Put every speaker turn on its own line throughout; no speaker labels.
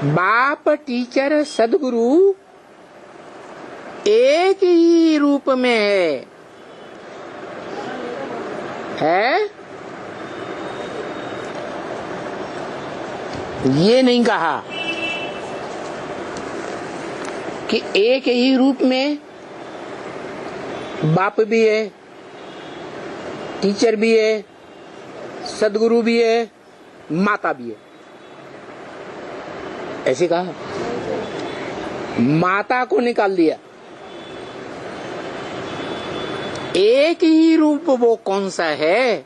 बाप, टीचर, सदगुरु एक ही रूप में है? ये नहीं कहा कि एक ही रूप में बाप भी है, टीचर भी है, सदगुरु भी है, माता भी है। ऐसे कहा? माता को निकाल दिया। एक ही रूप वो कौन सा है?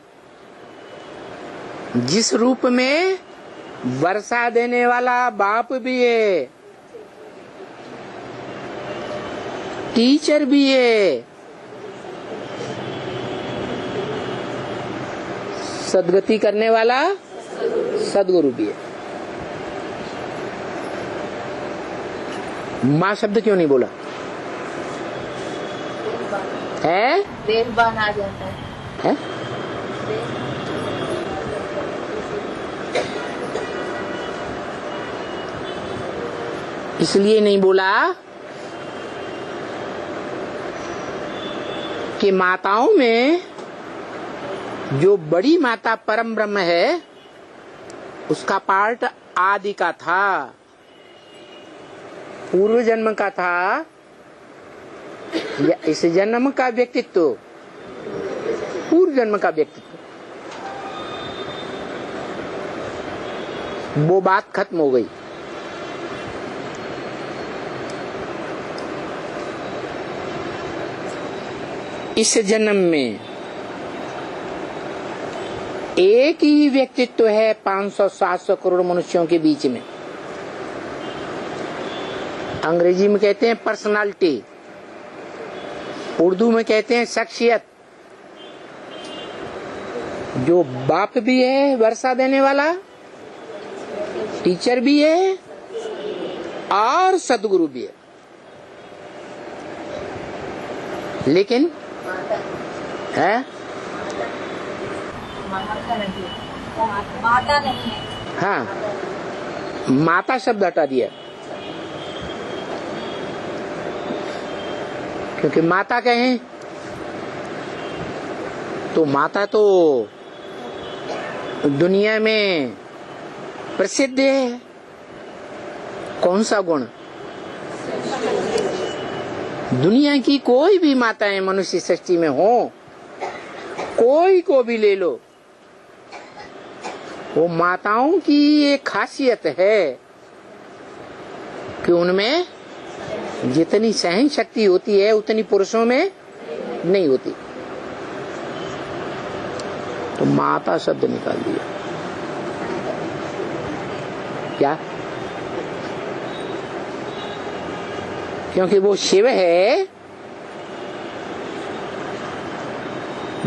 जिस रूप में वर्षा देने वाला बाप भी है, टीचर भी है, सद्गति करने वाला सदगुरु भी है। माँ शब्द क्यों नहीं बोला है?
देहबान आ जाता है।
इसलिए नहीं बोला कि माताओं में जो बड़ी माता परम ब्रह्म है उसका पार्ट आदि का था, पूर्व जन्म का था, या इस जन्म का व्यक्तित्व, पूर्व जन्म का व्यक्तित्व। वो बात खत्म हो गई। इस जन्म में एक ही व्यक्तित्व है 500-700 करोड़ मनुष्यों के बीच में। अंग्रेजी में कहते हैं पर्सनालिटी, उर्दू में कहते हैं शख्सियत। जो बाप भी है वर्षा देने वाला, टीचर भी है और सदगुरु भी है। लेकिन है
माता नहीं है।
हाँ, माता शब्द हटा दिया, क्योंकि माता कहें तो माता तो दुनिया में प्रसिद्ध है। कौन सा गुण? दुनिया की कोई भी माताएं मनुष्य सृष्टि में हो, कोई को भी ले लो, वो माताओं की एक खासियत है कि उनमें जितनी सहन शक्ति होती है उतनी पुरुषों में नहीं होती। तो माता शब्द निकाल दिया। क्या? क्योंकि वो शिव है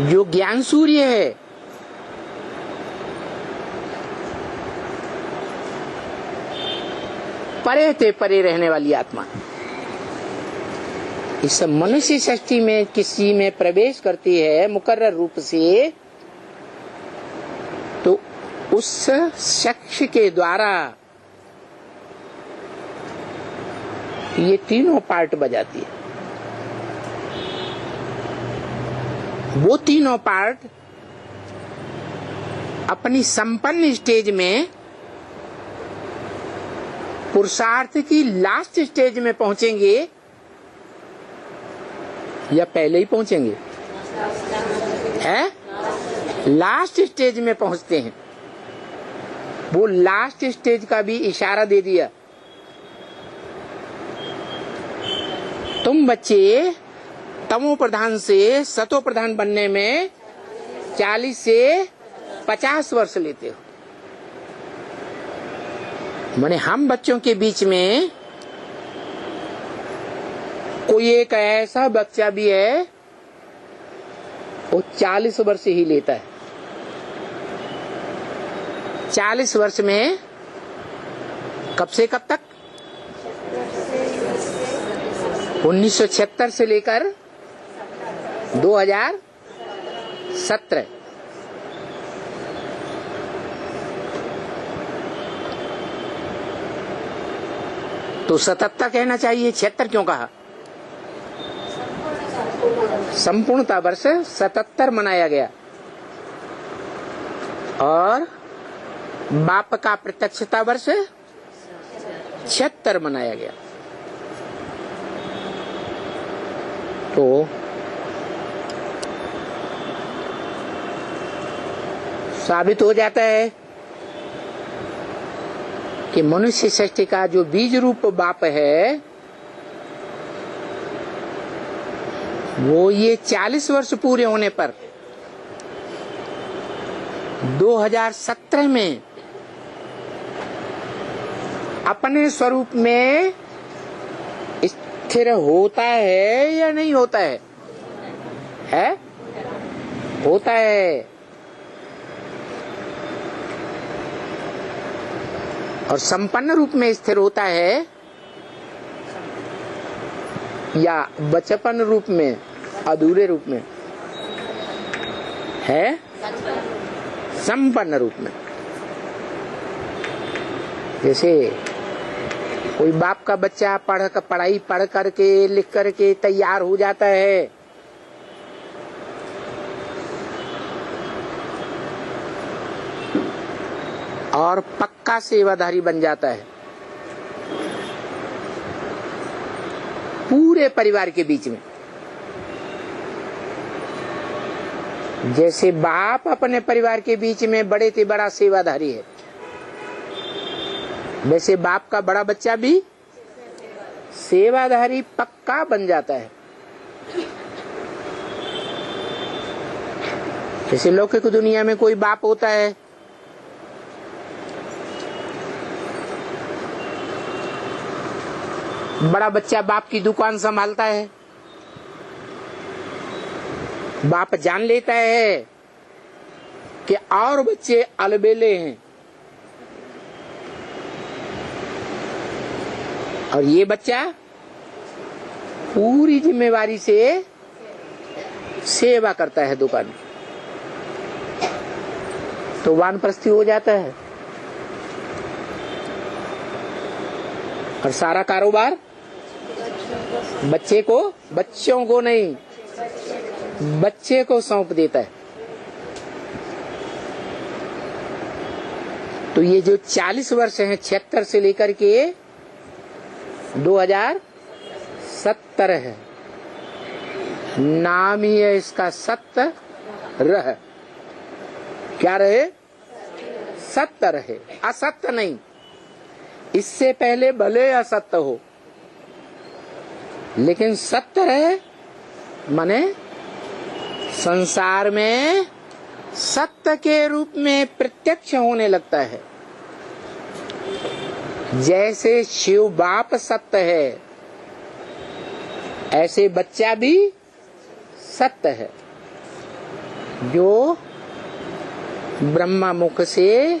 जो ज्ञान सूर्य है, परे ते परे रहने वाली आत्मा। इस मनुष्य सृष्टि में किसी में प्रवेश करती है मुकर्रर रूप से, तो उस शख्स के द्वारा ये तीनों पार्ट बजाती है। वो तीनों पार्ट अपनी संपन्न स्टेज में पुरुषार्थ की लास्ट स्टेज में पहुंचेंगे या पहले ही पहुंचेंगे? है? लास्ट स्टेज में पहुंचते हैं। वो लास्ट स्टेज का भी इशारा दे दिया। तुम बच्चे तमो प्रधान से सतो प्रधान बनने में 40 से 50 वर्ष लेते हो। माने हम बच्चों के बीच में कोई एक ऐसा बच्चा भी है वो 40 वर्ष ही लेता है। 40 वर्ष में कब से कब तक? 1976 से लेकर 2017। तो 77 कहना चाहिए, 76 क्यों कहा? संपूर्णता वर्ष 77 मनाया गया और बाप का प्रत्यक्षता वर्ष 76 मनाया गया। तो साबित हो जाता है कि मनुष्य सृष्टि का जो बीज रूप बाप है वो ये 40 वर्ष पूरे होने पर 2017 में अपने स्वरूप में स्थिर होता है या नहीं होता है? होता है। और संपन्न रूप में स्थिर होता है या बचपन रूप में, अधूरे रूप में है? संपन्न रूप में। जैसे कोई बाप का बच्चा पढ़ाई पढ़ करके लिख करके तैयार हो जाता है, और पक्का सेवाधारी बन जाता है पूरे परिवार के बीच में। जैसे बाप अपने परिवार के बीच में बड़े से बड़ा सेवाधारी है, वैसे बाप का बड़ा बच्चा भी सेवाधारी पक्का बन जाता है। जैसे लौकिक दुनिया में कोई बाप होता है, बड़ा बच्चा बाप की दुकान संभालता है, बाप जान लेता है कि और बच्चे अलबेले हैं और ये बच्चा पूरी जिम्मेवारी से सेवा करता है दुकान की, तो वानप्रस्थी हो जाता है और सारा कारोबार बच्चों को नहीं, बच्चे को सौंप देता है। तो ये जो 40 वर्ष हैं 76 से लेकर के 2070 है, नाम ही है इसका सत्य रह। क्या रहे? सत्य रहे, असत्य नहीं। इससे पहले भले असत्य हो लेकिन सत्य रहे, माने संसार में सत्य के रूप में प्रत्यक्ष होने लगता है। जैसे शिव बाप सत्य है, ऐसे बच्चा भी सत्य है। जो ब्रह्मा मुख से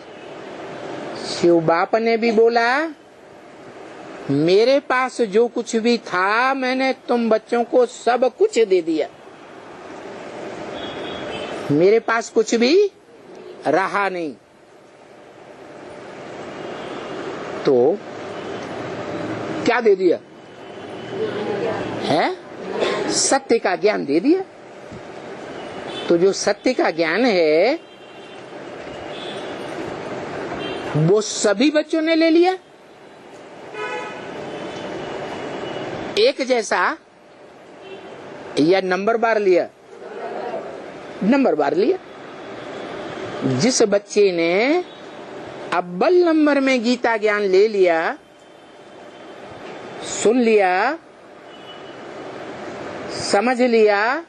शिव बाप ने भी बोला, मेरे पास जो कुछ भी था मैंने तुम बच्चों को सब कुछ दे दिया, मेरे पास कुछ भी रहा नहीं। तो क्या दे दिया है? सत्य का ज्ञान दे दिया। तो जो सत्य का ज्ञान है वो सभी बच्चों ने ले लिया एक जैसा, या नंबर बार लिया? नंबर बार लिया। जिस बच्चे ने अव्वल नंबर में गीता ज्ञान ले लिया, सुन लिया, समझ लिया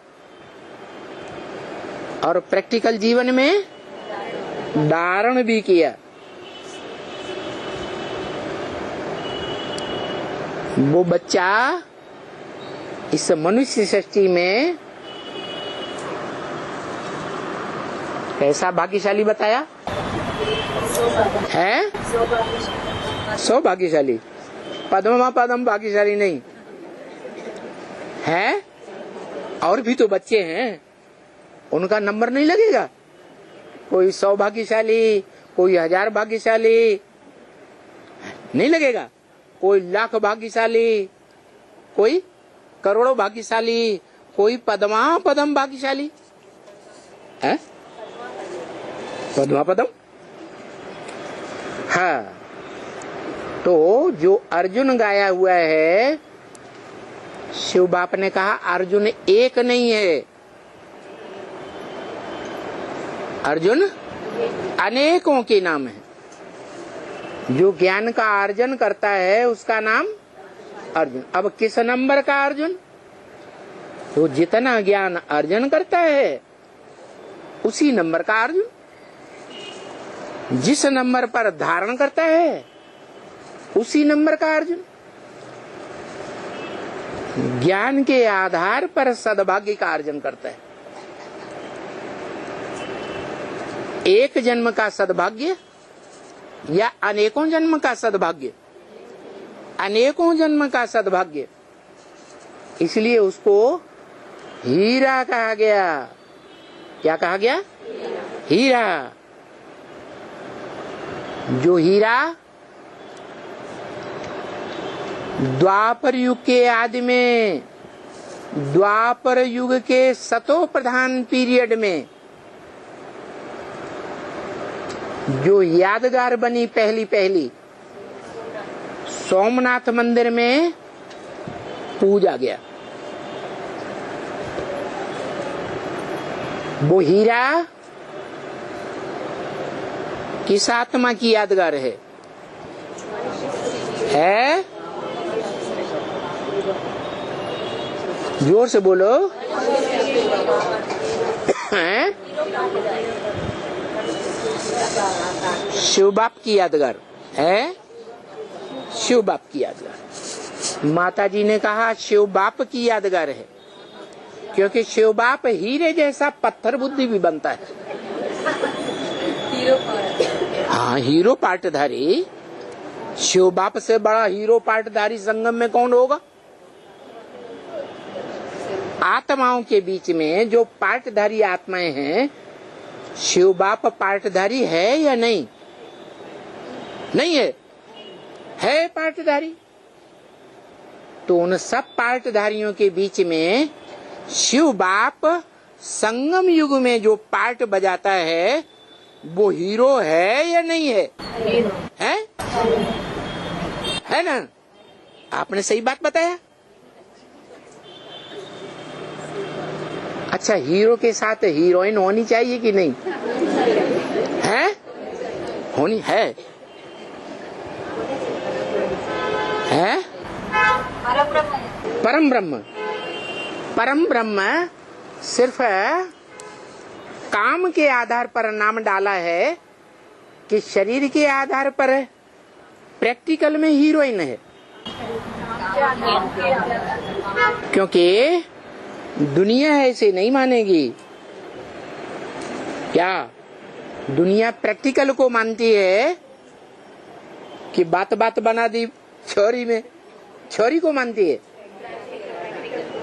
और प्रैक्टिकल जीवन में धारण भी किया, वो बच्चा इस मनुष्य सृष्टि में कैसा भाग्यशाली बताया है? सौभाग्यशाली। पद्मा पदम भाग्यशाली नहीं है। और भी तो बच्चे हैं, उनका नंबर नहीं लगेगा। कोई 100 भाग्यशाली, कोई 1000 भाग्यशाली नहीं लगेगा। कोई लाख भाग्यशाली, कोई करोड़ों भाग्यशाली, कोई पद्म भाग्यशाली है। पद्म। हाँ, तो जो अर्जुन गाया हुआ है, शिव बाप ने कहा अर्जुन एक नहीं है, अर्जुन अनेकों के नाम है। जो ज्ञान का अर्जन करता है उसका नाम अर्जुन। अब किस नंबर का अर्जुन? तो जितना ज्ञान अर्जन करता है उसी नंबर का अर्जुन। जिस नंबर पर धारण करता है उसी नंबर का अर्जुन। ज्ञान के आधार पर सद्भाग्य का अर्जन करता है। एक जन्म का सद्भाग्य या अनेकों जन्म का सद्भाग्य? अनेकों जन्म का सद्भाग्य, इसलिए उसको हीरा कहा गया। क्या कहा गया? हीरा। जो हीरा द्वापर युग के आदि में, द्वापर युग के सतो प्रधान पीरियड में जो यादगार बनी पहली सोमनाथ मंदिर में पूजा गया, वो हीरा किस आत्मा की यादगार है? जोर से बोलो। है? शिव बाप की यादगार है। शिव बाप की यादगार। माता जी ने कहा शिव बाप की यादगार है, क्योंकि शिव बाप हीरे जैसा पत्थर बुद्धि भी बनता है। हाँ, हीरो पाटधारी। शिव बाप से बड़ा हीरो पाटधारी संगम में कौन होगा? आत्माओं के बीच में जो पाटधारी आत्माएं हैं, शिव बाप पाटधारी है या नहीं? नहीं है, है पाटधारी। तो उन सब पाटधारियों के बीच में शिव बाप संगम युग में जो पाट बजाता है वो हीरो है या नहीं है? है ना? आपने सही बात बताया। अच्छा, हीरो के साथ हीरोइन होनी चाहिए कि नहीं? है? होनी है? है? परम ब्रह्म। परम ब्रह्म सिर्फ काम के आधार पर नाम डाला है कि शरीर के आधार पर है? प्रैक्टिकल में हीरोइन है। क्योंकि दुनिया ऐसे नहीं मानेगी। क्या दुनिया प्रैक्टिकल को मानती है कि बात बात बना दी छोरी में? छोरी को मानती है।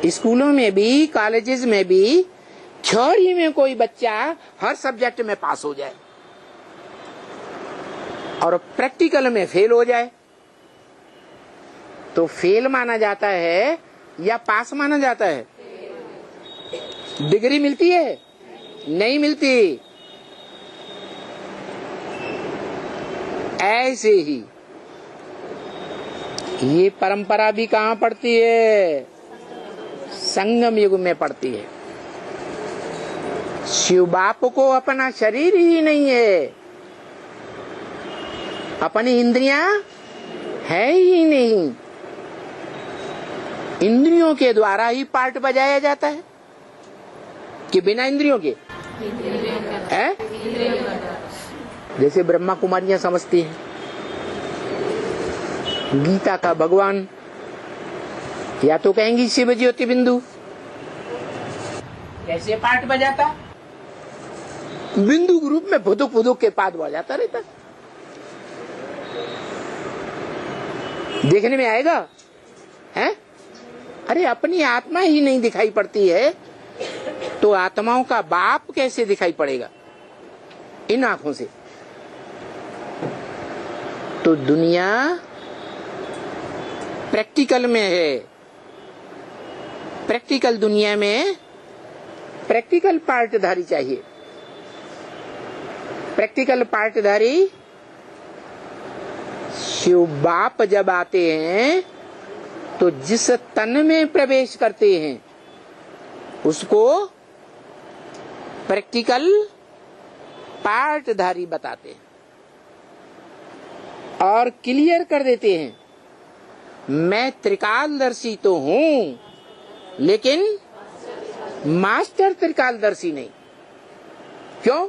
स्कूलों में भी, कॉलेजेस में भी थ्योरी में कोई बच्चा हर सब्जेक्ट में पास हो जाए और प्रैक्टिकल में फेल हो जाए तो फेल माना जाता है या पास माना जाता है? डिग्री मिलती है? नहीं मिलती। ऐसे ही ये परंपरा भी कहाँ पड़ती है? संगम युग में पड़ती है। शिव बाप को अपना शरीर ही नहीं है, अपनी इंद्रियां है ही नहीं। इंद्रियों के द्वारा ही पार्ट बजाया जाता है कि बिना इंद्रियों के? है? जैसे ब्रह्मा कुमारियां समझती हैं गीता का भगवान, या तो कहेंगी शिव ज्योति बिंदु। कैसे पार्ट बजाता? बिंदु ग्रुप में फुदुक फुदुक के पाठ बजाता रहता। देखने में आएगा? है? अरे अपनी आत्मा ही नहीं दिखाई पड़ती है तो आत्माओं का बाप कैसे दिखाई पड़ेगा इन आंखों से? तो दुनिया प्रैक्टिकल में है। प्रैक्टिकल दुनिया में प्रैक्टिकल पार्टधारी चाहिए। प्रैक्टिकल पार्टधारी शिव बाप जब आते हैं तो जिस तन में प्रवेश करते हैं उसको प्रैक्टिकल पार्टधारी बताते हैं और क्लियर कर देते हैं, मैं त्रिकालदर्शी तो हूं लेकिन मास्टर त्रिकालदर्शी नहीं। क्यों?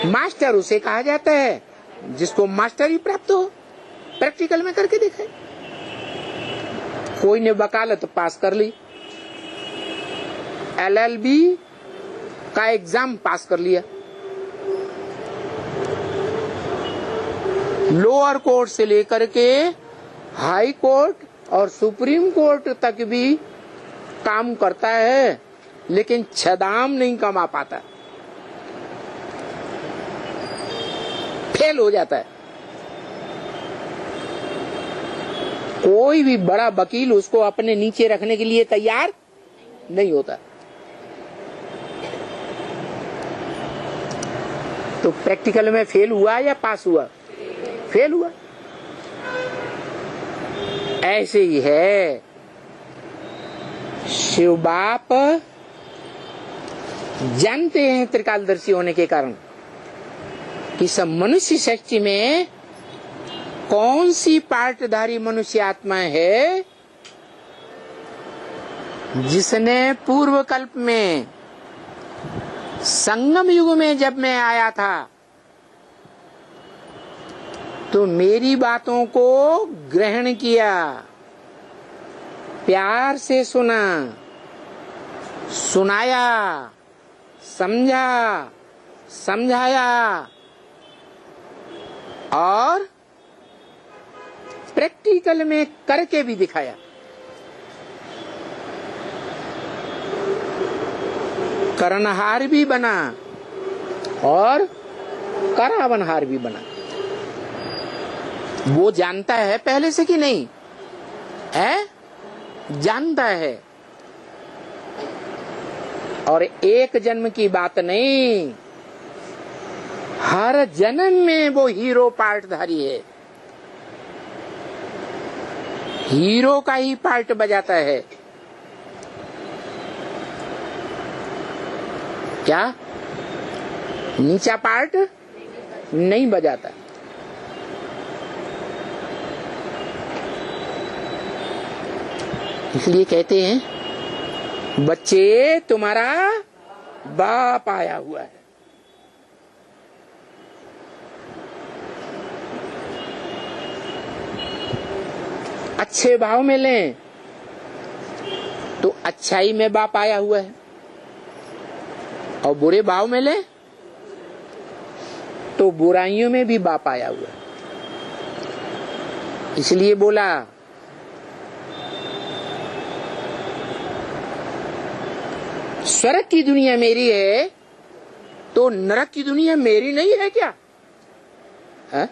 मास्टर उसे कहा जाता है जिसको मास्टरी प्राप्त हो, प्रैक्टिकल में करके दिखाए। कोई ने वकालत पास कर ली, LLB का एग्जाम पास कर लिया, लोअर कोर्ट से लेकर के हाई कोर्ट और सुप्रीम कोर्ट तक भी काम करता है, लेकिन छदाम नहीं कमा पाता, फेल हो जाता है। कोई भी बड़ा वकील उसको अपने नीचे रखने के लिए तैयार नहीं होता। तो प्रैक्टिकल में फेल हुआ या पास हुआ? फेल हुआ। ऐसे ही है, शिव बाप जानते हैं त्रिकालदर्शी होने के कारण कि सब मनुष्य सृष्टि में कौन सी पार्टधारी मनुष्य आत्मा है जिसने पूर्व कल्प में संगम युग में जब मैं आया था तो मेरी बातों को ग्रहण किया, प्यार से सुना, सुनाया, समझा, समझाया और प्रैक्टिकल में करके भी दिखाया। करनहार भी बना और करावनहार भी बना। वो जानता है पहले से कि नहीं है? जानता है। और एक जन्म की बात नहीं, हर जन्म में वो हीरो पार्टधारी है, हीरो का ही पार्ट बजाता है। क्या नीचा पार्ट नहीं बजाता। इसलिए कहते हैं बच्चे तुम्हारा बाप आया हुआ है। अच्छे भाव में लें तो अच्छाई में बाप आया हुआ है, और बुरे भाव में लें तो बुराइयों में भी बाप आया हुआ है। इसलिए बोला स्वर्ग की दुनिया मेरी है तो नरक की दुनिया मेरी नहीं है क्या? है?